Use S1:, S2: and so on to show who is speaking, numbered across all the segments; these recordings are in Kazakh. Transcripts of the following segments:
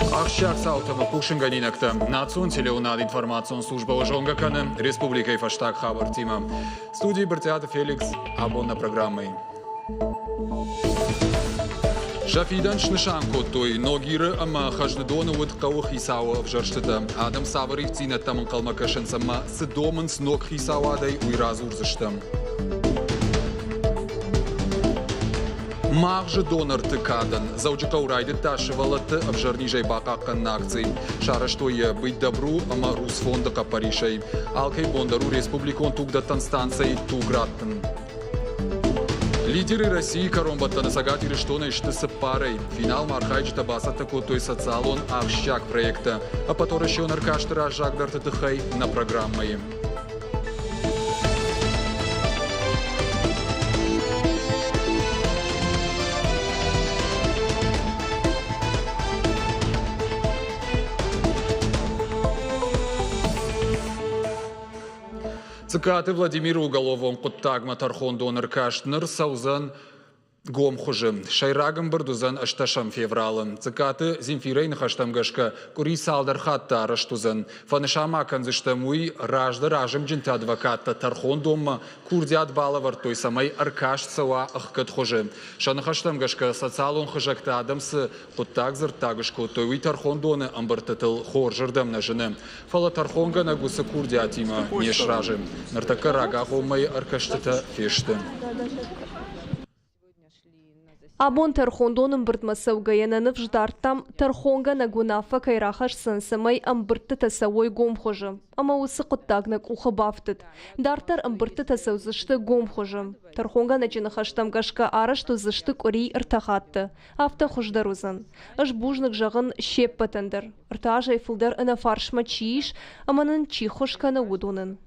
S1: Ақшақ саутымы Пушинганинакта Национ телеунад информацион служба Жонгаканы Республикой Фаштаг Хабар Тима. Студии Бартиата Феликс, абонна программой. Шафидан Шнышанко той ногиры ама хажнедоны уд каух хисауа в жарштыта. Адам Саварих цина тамын калмакашын сама сыдомын с ног хисауадай уйраз урзыштым. Мағжы донор тыкадан. Заучыка урайды ташывалаты обжарнижай бақаққан нақций. Шараштойы быть добру, ама Рус фонда капаришай. Алкай бондару республикон тугдаттан станций туграттын. Лидеры России коромбаттаны сагатиры штона иштысы парой. Финал мархайчта басата котой социалон ахщак проекта. А потом еще наркаштыра жагдар тыхай на программой. Цикаты Владимир Уголовым Куттагма Тархон Донор Каштнер Саузан Гомхужи. Шайрагам Бардузан Ашташам Февралом. Цикаты Зимфирейн Хаштамгашка Кури Салдар Хатта Араштузан. Фанышама Канзиштамуи Ражда Ражам Джинта Адвоката Тархон Дома Курдиат Балавар той самай Аркаш Сауа Ахкат Хуже. Шанахаштамгашка Социалон Хажакта Адамс Куттагзар Тагашко Той Тархон Доны Амбартатыл Хоржардам на жене. Фала Тархонга на Гуса Курдиатима Нешражи. Нартака Рагахомай Аркаштата Фешты.
S2: Абон Тархондоным бұртмасы ұғайынаны вждартам Тархонга нагунафа кайрахаш сынсымай амбыртты тасауой гомхожы. Ама осы құттагнак ұқы бафтыд. Дартар амбыртты тасаузышты гомхожы. Тархонга начинахаштам гашка арашту зышты корей ыртахатты. Авта хуждарузан. Аш бужнық жағын шеп патандар. Ыртажай фылдар ына фаршма чииш, аманын чихошканы удунын.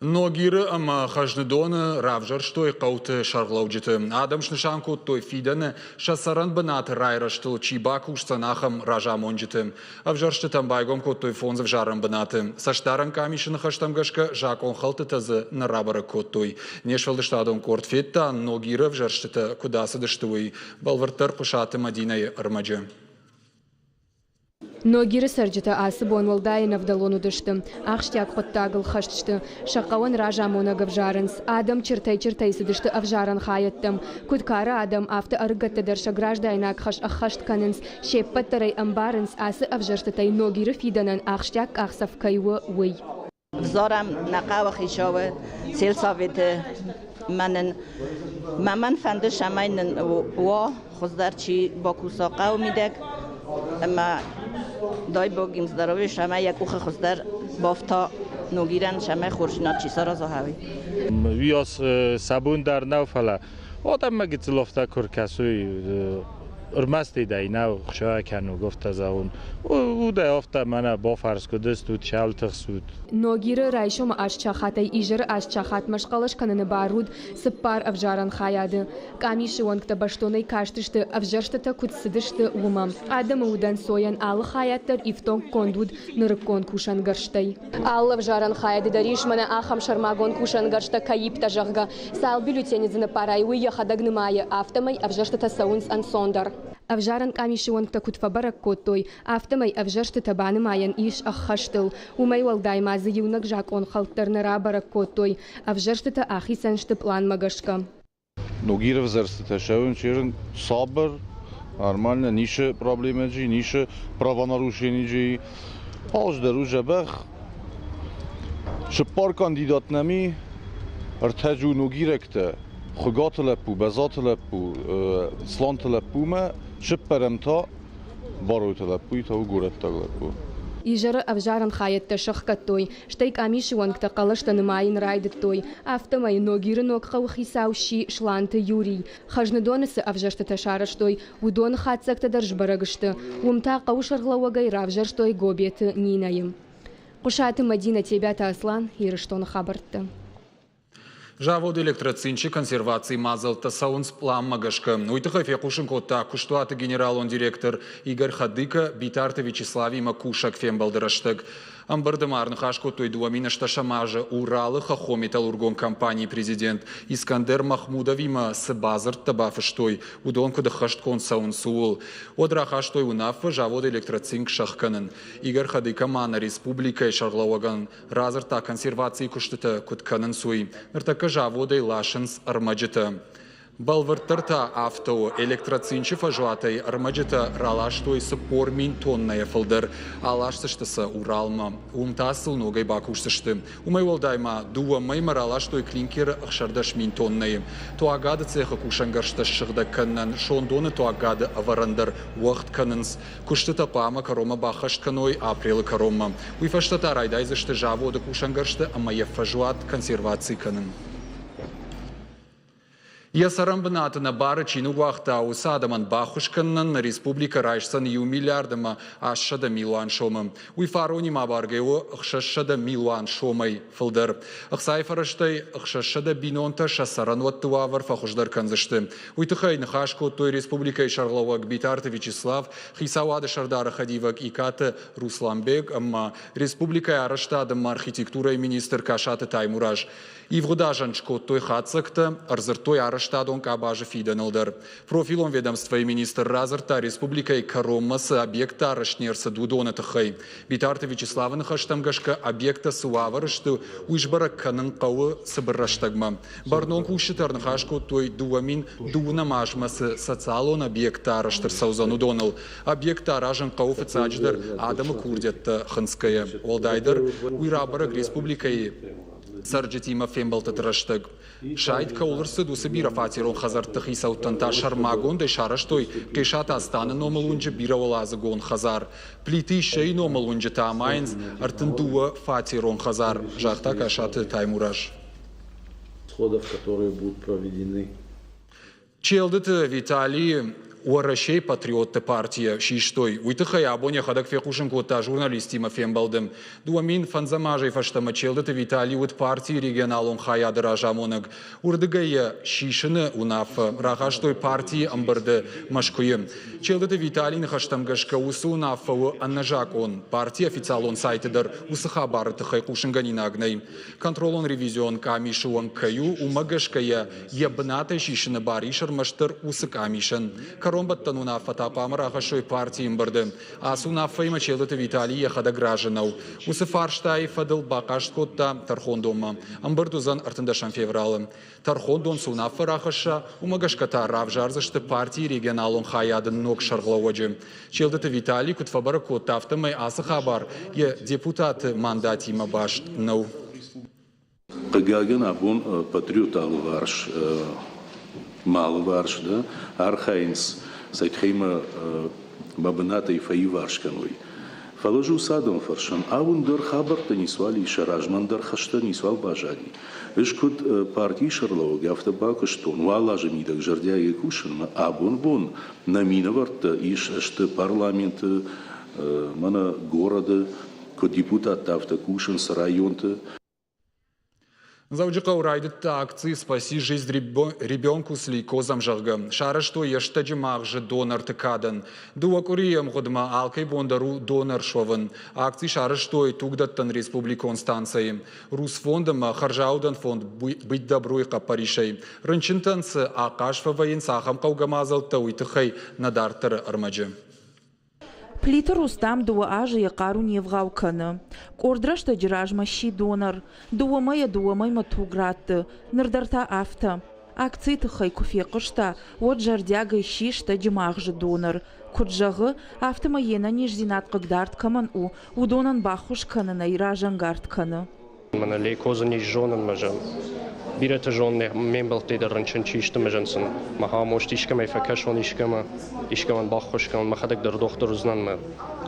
S1: Ногиры ама хажнедоны равжар штой қауты шарғлауджеті. Адам Шнышанко той фиданы шасаран банат райраштыл чибак ушсанахам ражамонджеті. Авжарштытам байгом той фонзов жарам банаты. Саштаран камишын хаштамгашка жакон халты тазы на рабара той. Нешвалды штадон кортфетта ногиры авжарштыта кудасы дыштуй. Балвартар пушаты Мадинай армаджы.
S3: Ногиры сарджыта асы бонвалдайын авдалону дышты. Ахштяк хоттагыл хаштышты. Шақауын ражамона гавжарынс. Адам чыртай-чыртайсы дышты авжаран хайыттым. Кудкары адам авты арыгаттыдырша граждайнак хаш ахаштканынс. Шеппаттарай амбарынс асы авжарштытай ногиры фиданан ахштяк ахсавкайвы уй.
S4: Взорам нақава хишавы, сельсоветы манын. Маман фанды шамайнын уа хоздарчи бакуса қаумидек. اما دای بگیم здоров'я شما یک اوخ خستر بافتا نگیرن شما خورشنات چی سر از هاوی
S5: ویاس سبون در نو فلا آدم مگه تلافتا کرکسوی ارمستی دای نو خشای کنو گفت از اون او دای افتا منه با فرض کده استود شال تخسود
S3: نگیره رایشم اشچاخاتی ایجر اشچاخات مشغلش کنن بارود سپار افجاران خیاده کامیش وان کت باشتونی کاشتشت افجارشت تا کت سدشت ومام آدم ودن سویان آل خیات در ایفتون کندود نرکون کوشان گرشتی آل افجاران خیاده دریش من آخام شرماگون کوشان گرشت کایب تجاهگا سال بیلوتینی زن پارایوی یا خداگ نمای آفتمی افجارشت تا سونس ان سوندر افجاران کامیش وان کت فبرک کوتوی آفتمی افجارشت تا بان ماین ایش اخشتل ومی ولدای مازی یونک جاکون خالتر نرابر کوتوی افجارشت تا آخی سنشت پلان مگشکم
S6: نگیر وزرست شون چیرن صبر نرمال نیشه پرابلم جی نیشه پرواناروشینی جی آج درو جبخ شپار کاندیدات نمی ارتجو نگیرکته خگات لپو بزات لپو سلانت لپو ما شپرم تا باروت لپوی تا و گورت لپو
S3: ایجر افجارن خایت تشخ کتوی شتیک آمیش وان کت قلشت نماین راید توی آفتمای نگیر نکخو خیساوشی شلانت یوری خجندونس افجرت تشارش توی و دون خاتسکت درج برگشت ومتا قوشر غلوگای رافجرش توی گوبیت نینایم قشات مدینه تیبات اصلان هیرشتون خبرت
S1: Жавод электроцинчи консервации мазалта саунс план магашка. Уйтыха фекушенко та куштуаты генерал-он директор Игорь Хадыка Битарта Вячеславий Макушак фембалдыраштык. Амбардамарны хашко той дуамина шташамажа Уралы хахо металлургон компании президент Искандер Махмудовима сбазар табафыштой удонку да хашткон саун суул. Одра хаштой унафа завод электроцинк шахканын. Игар хадыка мана республика шарлауаган разарта консервации куштыта кутканын суй. Ныртака заводы лашынс армаджита. Балвартарта авто электроцинчи фажуатай армаджита ралаштой сапор мин тонная фалдер алаштыштыса Уралма. Умтасыл ногай бакуштышты. Умай волдайма дуа майма ралаштой клинкер ахшардаш мин тонная. Туагада цеха кушангаршташ шыгда каннан шондоны туагада аварандар уахт каннанс. Куштыта пама карома бахашт каной апрелы карома. Уйфаштата райдайзышты заводы кушангаршты амая фажуат консервации каннан. Ясарам бынатына бары чину уақта усадаман бахушканнан республика райшсан ю миллиардама ашшада миллион шомым. Уйфарони мабаргеу ахшашада миллион шомай фылдыр. Ахсайфараштай ахшашада бинонта шасаран ваттуавар фахуждар канзышты. Уйтыхай нахашко той республика Шарлауак Битарты Вячеслав, Хисауады Шардара Хадивак Икаты Русланбек, амма республика Араштадам архитектура и министр Кашаты Таймураж. И вгодажанчко той хацакта арзартой Араштадон кабажа фиданылдыр. Профилон ведомства и министр разарта республика и Кароммасы объекта арашнерса дудона тахай. Битарты Вячеславын хаштамгашка объекта суаварышты уйшбара канын қауы сыбырраштагма. Барнон кушытарны хашко той дуамин дуна мажмасы социалон объекта араштыр саузану доныл. Объекта аражан қауы фицадждыр адамы курдетті хынская. Олдайдыр уйрабарак республика и Сарджетима фембалта траштаг. Шайд каулырсы дусы бира фатирон хазарты хисаутанта шармагон де шараштой кешата астаны номалунжа бира олазы гон хазар. Плиты шей номалунжа таамайнз артындуа фатирон хазар. Жахта кашаты Таймураж.
S7: Сходов, которые будут проведены.
S1: Челдыт Виталий Уарашей патриотты партия шиштой. Уйтыхай абоня хадак фекушин кота журналистима фембалдым. Дуамин фанзамажей фаштама челдыты Виталий от партии регионалон хаяды ражамонаг. Урдыгая шишины унафа рахаштой партии амбарды машкуем. Челдыты Виталий нахаштамгашка усу унафа у аннажак он. Партия официалон сайтыдар усахабары тыхай кушинганин агнай. Контролон ревизион камишуан каю умагашкая ебната шишины баришар маштыр усык амишан. Коромбаттан унафа тапамар ахашой партии имбарды. Ас унафа има челдыты Виталий яхада гражданау. Усы фарштай фадыл бакашт котта тархондома. Амбардузан артындашан февралым. Тархондон сунафа рахаша умагашката равжарзашты партии регионалон хаядын ног шарглауаджи. Челдыты Виталий кутфабара коттафтамай асы хабар. Е депутаты мандат има башт нау.
S7: Кагаген абун патриот алварш. Мало варш, да, архаинс, сайдхейма бабаната и фаи варшканой. Фаложу садом фаршан, а он дар хабарта нисвали шаражман дар хашта нисвал бажани. Ишкут партии Шарлауаг автобака что, ну алажа мидак жардяги кушан, а бон намина варта иш что парламент мана города, ко депутат автокушан с районта.
S1: Завджика урайдыта акции «Спаси жизнь ребенку с лейкозом жарга». Шара что ештаджи маржи донор тыкадан. Дуакурием годма алкай бондару донор шован. Акции шара что и тугдаттан республикон станциям. Русфондам харжаудан фонд быть доброй капаришей. Рынчинтанцы акашфа воин сахам каугамазал тауитыхай надартар армаджи.
S8: Плита Рустам дуа ажи якару невгау каны. Кордрашта джиражма ши донор. Дуамай матугратты. Нырдарта афта. Акции тыхай куфе кышта. Вот жардяга шишта джимахжи донор. Куджагы автома ена ниждинат кагдарт каман у. Удонан бахуш каны на иражангарт каны.
S9: Мана лейкоза нижжонан мажан. Бирата жонне мембалты да ранчан чишты мажансын. Маха мошт ишкамай факашон ишкаман бахушкаман махадак дар доктор узнанма.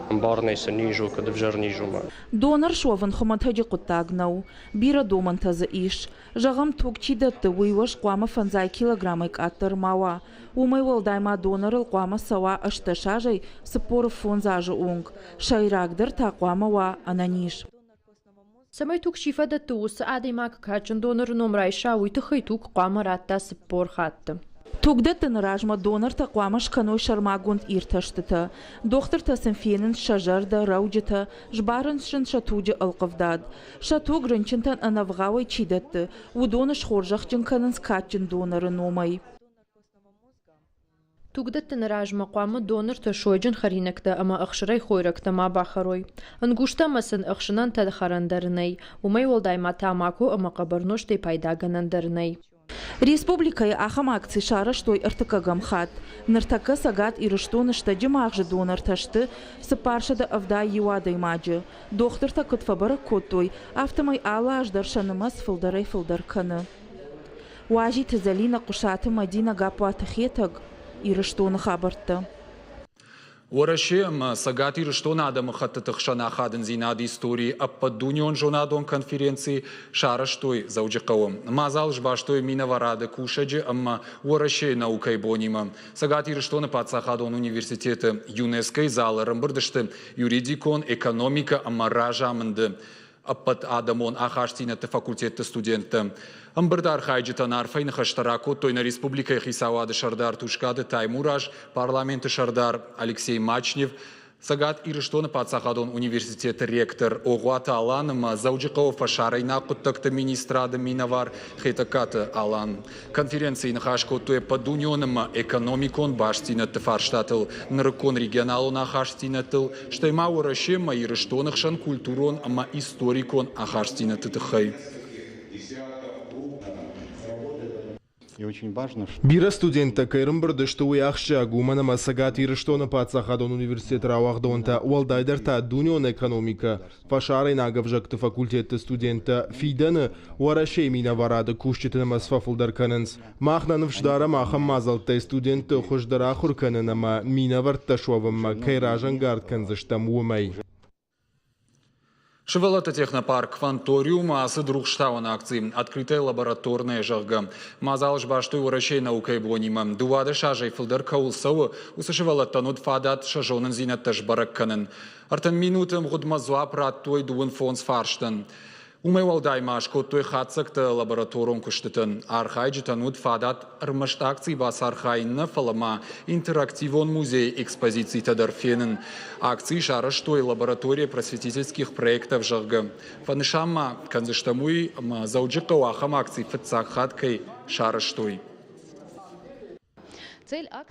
S9: Барнайса нижу кадавжар нижума.
S8: Донор шован хомантаджи кутагнау. Бира домантаза иш. Жагам тукчидатты уйваш куама фанзай килограммайк аттар мава. Умай волдайма донорыл куама сава ашташажай сапоры фонзажы унг. Шайрагдыр та куама ва ананиш.
S10: Самайтук шифада туус адаймак качан донор номрайша уйтыхайтук қамаратта сыппор хатты.
S8: Тугдеттен ражма донор тақвамаш каной шармагунд ирташтыта. Доктор тасынфенин шажарда рауджита жбарыншын шатуджи алқавдад. Шату грынчынтан анавгавай чидетті. Удоныш хоржақчын канын скатчын доноры номай.
S10: Тугдеттен ражма қуамы донор ташойджын харинекті, ама ақшырай хойректі ма бақарой. Ангуштамасын ақшынан тадхарандарынай. Умай олдайма тамаку ама қабарноштай пайдаганандарынай.
S8: Республикай ахам акций шараштой артакагамхат. Нартака сагат ирыштоны штаджи мағжы донор ташты сыпаршада авда юадай маджы. Доктор такыт фабара коттой, автомай ала аждар шанымас фылдарай фылдар каны. Уажи тізалина кушаты мадина гапуаты хетаг ирыштоны хабарты.
S1: ورشيم ساقاتي رشتون عدم خطة خشنا خادن زينادي ستوري أبا دونيون جونادون كونفرنسي شارشتوي زوجي قوم ما زالش باشتوي مينا ورادة كوشجي أما ورشي ناوكي بونيما ساقاتي رشتون باتسا خادون университет ЮНЕСКО زال رمبردشت юридикон экономика أما راجع مند أبت آدمون آخاشتين فاكولتيت ستودنت Амбардар хайджитан арфайн хаштарако той на республика Хисавады Шардар Тушкады Таймураж, парламенты Шардар Алексей Мачнев, Сагат Ирыштона Пацахадон университет ректор Оғуата Аланым Зауджиқов Фашарайна Құттақты министрады Минавар Хетакаты Алан. Конференции нахашко той подуньоным экономикон баштинаты фарштатыл нарыкон регионалу нахаштинатыл, штайма урашема Ирыштонах шан культурон ама историкон ахаштинаты тыхай.
S11: И очень важно, что...
S12: Бира студента Кайрымбырды, что уяхши агумана масагат ирыштона Пацахадон университет Рауахдонта уалдайдарта дунион экономика. Фашарай нагавжакты факультетты студента Фиданы уарашей мина варады кушчетыны масфафылдар канынс. Махнанывшдара махам мазалтай студенты хуждара хурканынама мина вартташовыма кайражан гардканзыштам умай.
S1: Шевелата технопарк Фанториум асы другштауан акции. Открытая лабораторная жагга. Мазалыш баштой урашей наукай бонима. Дувады шажай филдер каулсауы усы шевелаттанут фадат шажонын зинатташ баракканын. Артан минутам гудмазуа праттой дуын фонс фарштан. Умай валдаймаш коттой хатсакта лабораторум куштытын. Архайджитанут фадат рмашт акции бас архайна фалама интерактивон музей экспозиций тадарфенын. Акции шараштой лаборатория просветительских проектов жагга. Фанышамма канзыштамуй зауджикау ахам акции фатсахаткой шараштой.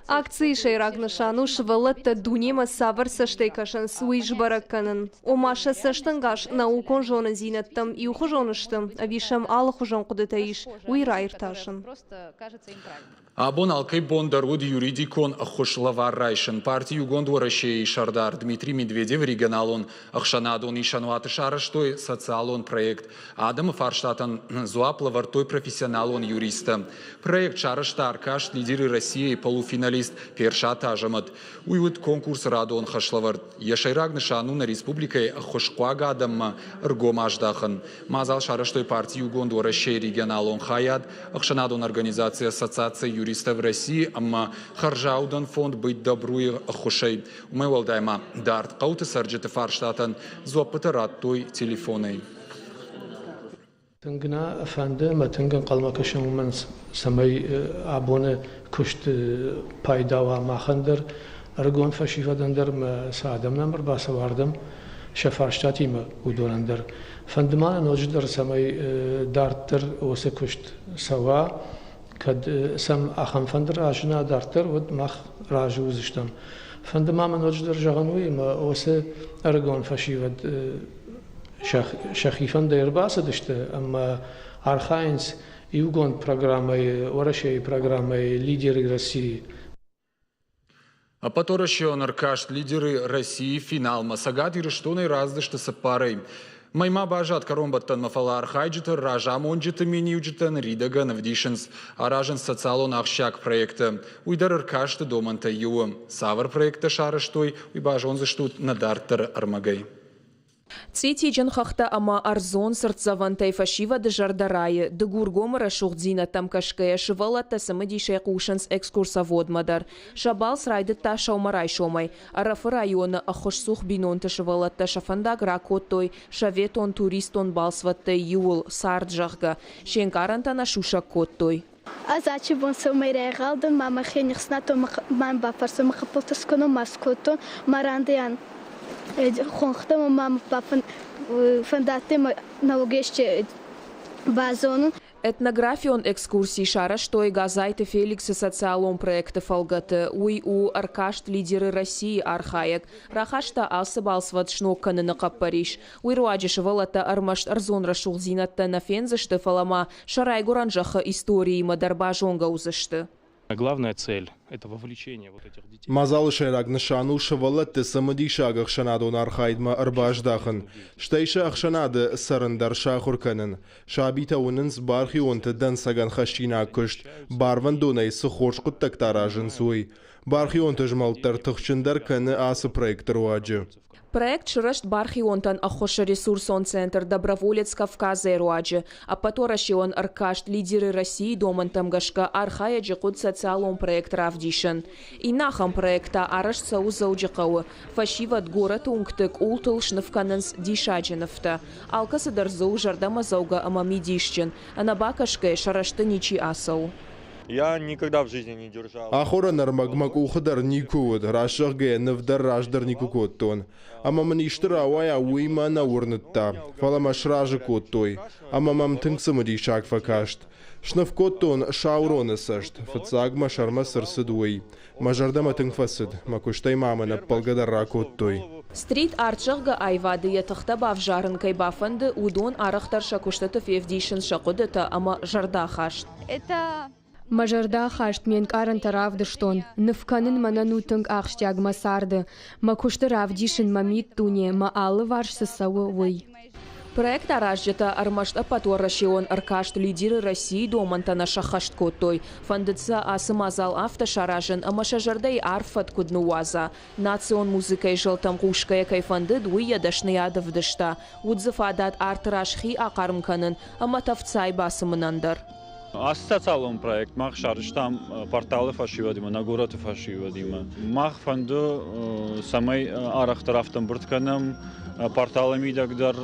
S2: Акции шейрагнышану швелетта дунима савар саштейкашан суиш баракканын. Омаша саштангаш наукон жонын зинаттам и ухожоныштым, а вишам алахужон кудетаиш уирайрташын.
S1: Абон алкай бондаруд юридикон ахушлавар райшын. Партии югонд урашей Шардар Дмитрий Медведев регионалон ахшанадон и шануаты шараштой социалон проект. Адам фарштатан зуаплавартой профессионалон юриста. Проект шарашта аркаш лидеры России полуфиналист першата ажамат. Уйвуд конкурс радон хашлавар. Яшайрагны шану на республикой ахушкуага адамма ргомаждахан. Мазал шараштой партии югонд урашей регионалон хаяд. Ахшанадон организация ассоциации юристов в России, amma Харжаудан фонд быть добруй хушей. Мы волдайма дарт кауты сарджеты фарштатан зопытарат той телефоной.
S13: Тынгна фанды матынган калмакашым мен самай абоны кушт пайдава махандыр аргон фашифадандыр саадамнан bir basa vardım şefarştatime udorandır. Fandımana nojdur samay darttır osa kuşt sava kad sam axam fandır ajna darttır ve mah rajuzishtam. Fandımama nojdur jaganui ma osa argon fashivad şahifan derbasa dıştı ama arxains Югон программой, Орашей программой лидеры России.
S1: А потом еще наркаш лидеры России финал масагат и рештоны раздышты с парой. Майма бажат каромбаттан мафала архайджитер ражам онджиты мениуджитан ридаган вдишенс аражен социалон ахшак проекта. Уйдар аркашты доманта юам. Савар проекта шарыштой уйбажон заштут надартер армагай.
S8: Цити джанхахта ама арзон сыртзавантай фашива де жардарае, де гургомара шухдзина там кашкая шивала та самадишай кушанс экскурсовод мадар. Шабал срайды та шаумарай шомай, арафы района ахошсух бинон та шивала та шафандак ракоттой, шаветон туристон балсваттай юл сарджахга, шенкарантана шушак коттой.
S14: Азачи бон сумайрегалдын мама хенихснато мам бафарсам хапылтысконо маското марандян хонхтам мам бафан фандатем налогешче базон
S3: Этнографион экскурсии шара, что и газайты Феликса социалом проекта фалгаты, уй у аркашт лидеры России архаек, рахашта асыбал сватшнокканы нақап Париж, уй руаджишевалата армашт арзонра шулзинатта на фензышты фалама, шарай гуранжаха истории мадарба жонга узышты.
S15: Главная цель – это вовлечение вот этих детей.
S12: Мазал шераг ншану шавалат самадишаг ахшанадон архайдма арбаждахын. Штейша ахшанады сарындар шахурканын. Шабита унынс бархи онты дансаган хашина кышт. Барван донай сухош куттактаражын суй. Бархи онты жмалтар тұхчындар каны асы проектор уаджы.
S3: Проект шырышт бархионтан ахоша ресурсон центр доброволец Кавказа и Руаджи, а поторащион аркашт лидеры России доман тамгашка архая джекут социалом проект равдишен. И нахам проекта араш саузауджикау, фашиват город унктык ултыл шнывканынс дишаджиновта. Алкасы дарзу жардама зауга амами дишчен, а на бакашке шарашты ничи асау.
S16: Я никогда в жизни не держал.
S12: Ахора нармагмак ухдар никуд, рашагге навдар рашдар никукоттон. Ама маништра вая уима на урнытта. Фала машражы коттой. Ама мам тынксымыди шаг факашт. Шнавкоттон шауроны сашт. Фацагма шарма сырсыдуй. Мажардама тынкфасыд. Макуштай мамана палгадарра коттой.
S3: Стрит арчыгга айвады ятыхта жарынкай бафанды удон арахтар шакуштатов евдишин шакудыта ама жарда хашт.
S14: Это
S3: Мажарда хашт мен каран таравды штон. Нывканын мананутынг ахштяг масарды. Макушты равдишин мамит туне маалы варшсы сауы уй. Проект аражжата армашта патуарашион аркашт лидеры России домантана шахашт коттой. Фандыца асымазал автошаражын амашажардай арфат куднуаза. Национ музыкай жылтам кушкая кайфанды дуя дашныядов дышта. Удзыф адат артырашхи акармканын аматавцай басымынандар.
S15: Ассоциалом проект мах шарштам порталы фашивадима, нагораты фашивадима. Мах фанду самой арахтарафтам буртканам порталами дагдар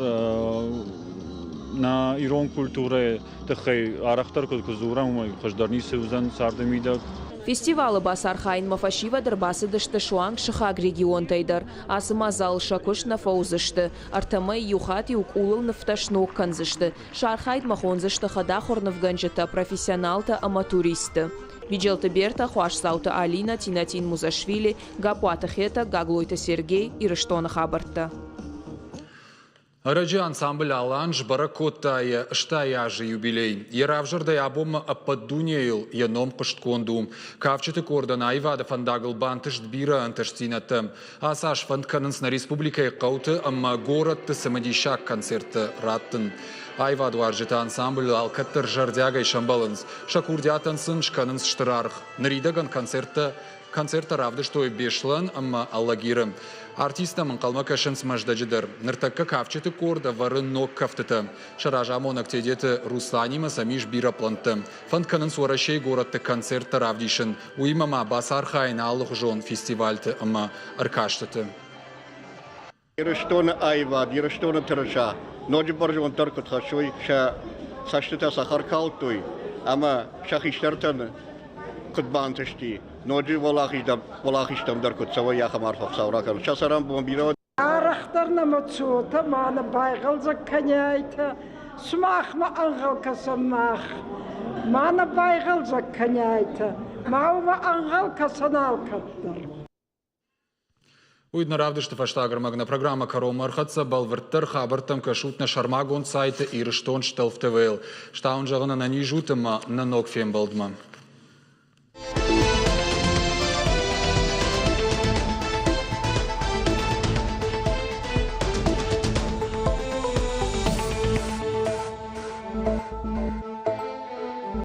S15: на ирон культуры тахай арахтар кулкузурам хаждарни севзан сардамидаг.
S3: Фестивалы басархайн мафашива дырбасы дышты шуанг шихаг регион тайдар. Асымазал шакуш на фаузышты. Артамай юхат юк улыл нафташнок канзышты. Шархайд махонзышты хадахорнов ганджета профессионалта аматуристы. Виджелта Берта, Хуашсаута Алина, Тинатин Музашвили, Гапуата Хета, Гаглойта Сергей и Рыштона Хабарта.
S1: Раджи ансамбль Аланж баракотая штаяжи юбилей. Яравжардай абом ападдунейл яном кышткондум. Кавчеты кордан айвада фандагл бантышт бира антыштинатым. Асаш фандканынс на республикай қауты, амма город самадишак концерты раттын. Айваду аржита ансамбль алкаттыр жардягай шамбалынс. Шакурдятансын шканынс штырарх. Наридаган концерта равды что и бешлан, амма аллагирым. Артистам қалмакашын смаждаджидыр. Ныртакка кавчеты корда варын ног кафтыты. Шаражамон актедеті Русланима самиш бира планты. Фандканын суарашей городты концертта равдишын. Уимама басархайын аллық жон фестивальты ама аркаштыты.
S17: Ирыштоны айвад, ирыштоны тырыша. Ноджи баржуан таркут хашуй, ша саштыта сахар калтуй. Ама шахиштартаны кутбантышти. Ноджи волахиштам даркут савай яхамар факсавракан. Шасарам бомбира.
S18: Арахтарна мацута мана байгал заканяйта. Смахма ангал касамах. Мана байгал заканяйта. Маума ангал касанал каттар.
S1: Уйдна равдышты фаштаграмагна программа Каром Архатса балвырттыр хабыртам кашутна шармагон сайты ирыштон штелфтевейл. Штаун жағына на нижутыма на ног фем балдма.